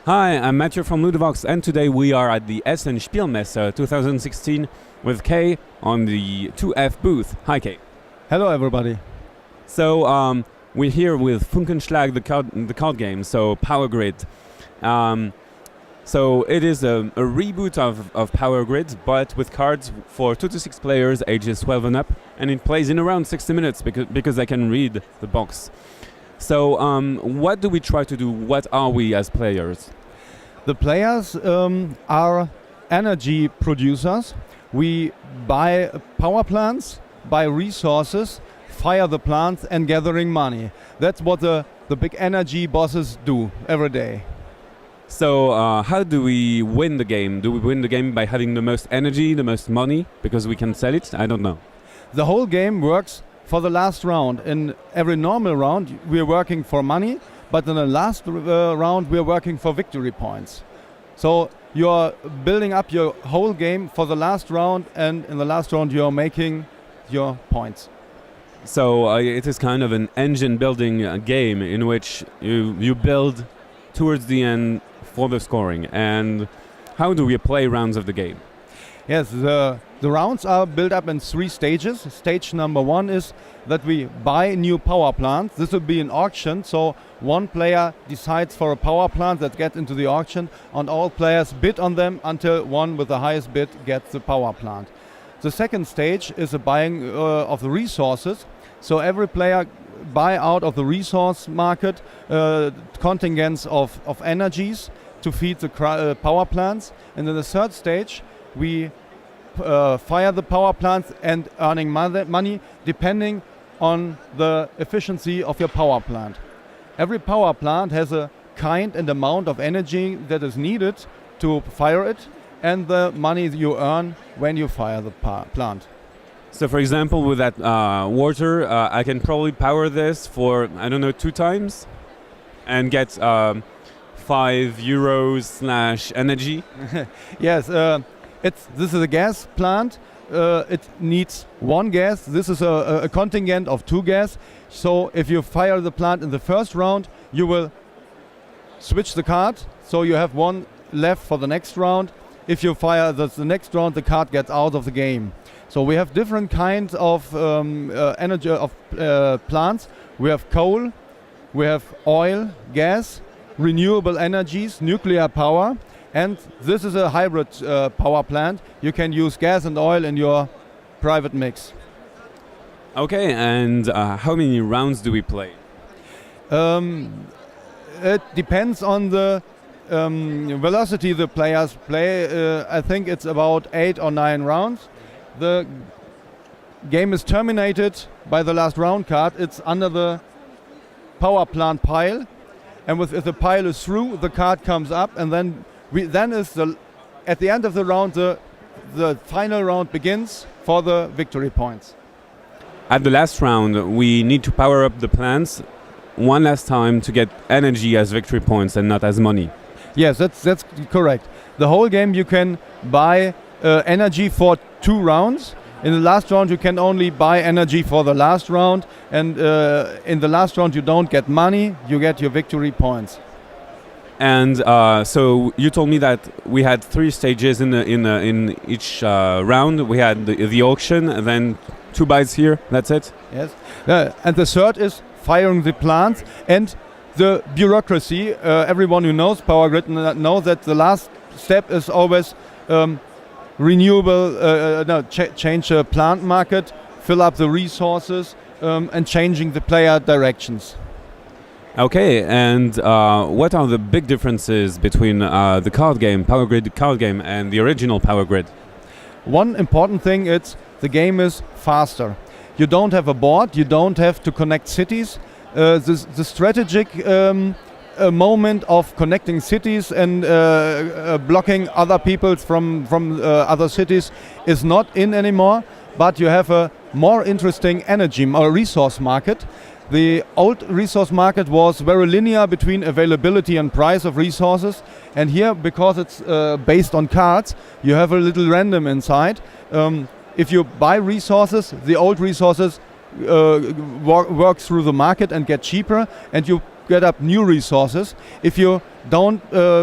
Hi, I'm Matthew from Ludovox, and today we are at the Essen Spiel 2016 with Kay on the 2F booth. Hi, Kay. Hello, everybody. So we're here with Funkenschlag, the card game, so Power Grid. So it is a reboot of Power Grid, but with cards for 2 to 6 players, ages 12 and up, and it plays in around 60 minutes because I can read the box. So what do we try to do? What are we as players? The players are energy producers. We buy power plants, buy resources, fire the plants and gathering money. That's what the big energy bosses do every day. So how do we win the game? Do we win the game by having the most energy, the most money, because we can sell it? I don't know. The whole game works for the last round. In every normal round we're working for money, but in the last round we're working for victory points. So you're building up your whole game for the last round, and in the last round you're making your points. So it is kind of an engine building game in which you build towards the end for the scoring. And how do we play rounds of the game? Yes, the rounds are built up in 3 stages. Stage number 1 is that we buy new power plants. This will be an auction, so one player decides for a power plant that gets into the auction, and all players bid on them until one with the highest bid gets the power plant. The second stage is the buying of the resources. So every player buy out of the resource market contingents of energies to feed the power plants. And in the third stage, we fire the power plants and earning money depending on the efficiency of your power plant. Every power plant has a kind and amount of energy that is needed to fire it, and the money you earn when you fire the plant. So for example, with that water, I can probably power this for, I don't know, 2 times and get 5 euros / energy. Yes, this is a gas plant. It needs 1 gas. This is a contingent of 2 gas. So if you fire the plant in the first round, you will switch the card. So you have 1 left for the next round. If you fire the next round, the card gets out of the game. So we have different kinds of energy of plants. We have coal, we have oil, gas, renewable energies, nuclear power, and this is a hybrid power plant. You can use gas and oil in your private mix. Okay, and how many rounds do we play? It depends on the velocity the players play. I think it's about 8 or 9 rounds. The game is terminated by the last round card. It's under the power plant pile, and if the pile is through, the card comes up, and then at the end of the round, the final round begins for the victory points. At the last round, we need to power up the plants one last time to get energy as victory points and not as money. Yes, that's correct. The whole game you can buy energy for 2 rounds. In the last round you can only buy energy for the last round, and in the last round you don't get money, you get your victory points. And so you told me that we had 3 stages in each round. We had the auction, and then 2 buys here. That's it. Yes, and the third is firing the plants and the bureaucracy. Everyone who knows Power Grid knows that the last step is always change the plant market, fill up the resources, and changing the player directions. Okay, and what are the big differences between the card game, Power Grid card game, and the original Power Grid? One important thing is the game is faster. You don't have a board, you don't have to connect cities. The strategic moment of connecting cities and blocking other people from other cities is not in anymore, but you have a more interesting energy or resource market. The old resource market was very linear between availability and price of resources, and here, because it's based on cards, you have a little random inside. If you buy resources, the old resources work through the market and get cheaper, and you get up new resources. If you don't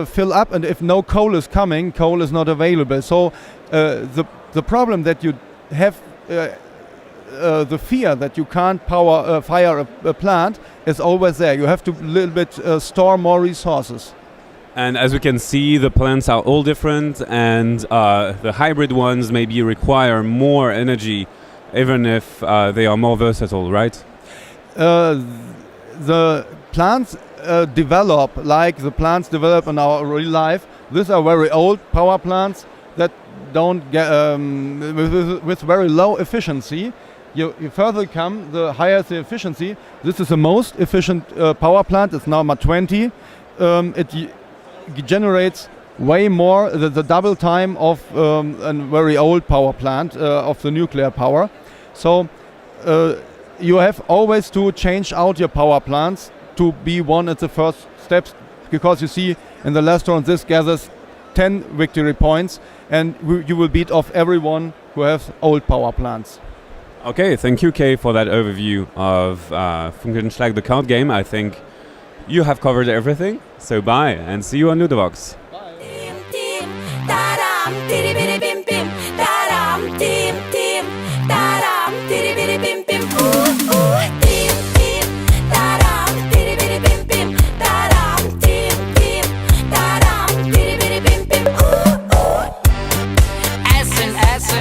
fill up and if no coal is coming, coal is not available. So the problem that you have, the fear that you can't fire a plant is always there. You have to a little bit store more resources. And as we can see, the plants are all different, and the hybrid ones maybe require more energy, even if they are more versatile, right? The plants develop like the plants develop in our real life. These are very old power plants that don't get with very low efficiency. You further come, the higher the efficiency. This is the most efficient power plant. It's number 20. It generates way more, the double time of a very old power plant of the nuclear power. So you have always to change out your power plants to be one at the first steps, because you see in the last round this gathers 10 victory points, and you will beat off everyone who has old power plants. Okay, thank you, Kay, for that overview of Funkenschlag, the card game. I think you have covered everything, so bye, and see you on Ludovox. Team, team, taram, tiri biri bim bim, taram, team, team, taram, tiri biri bim bim, team, team, taram, tiri biri bim bim, taram, team, team, taram, tiri biri bim bim, Essen, Essen.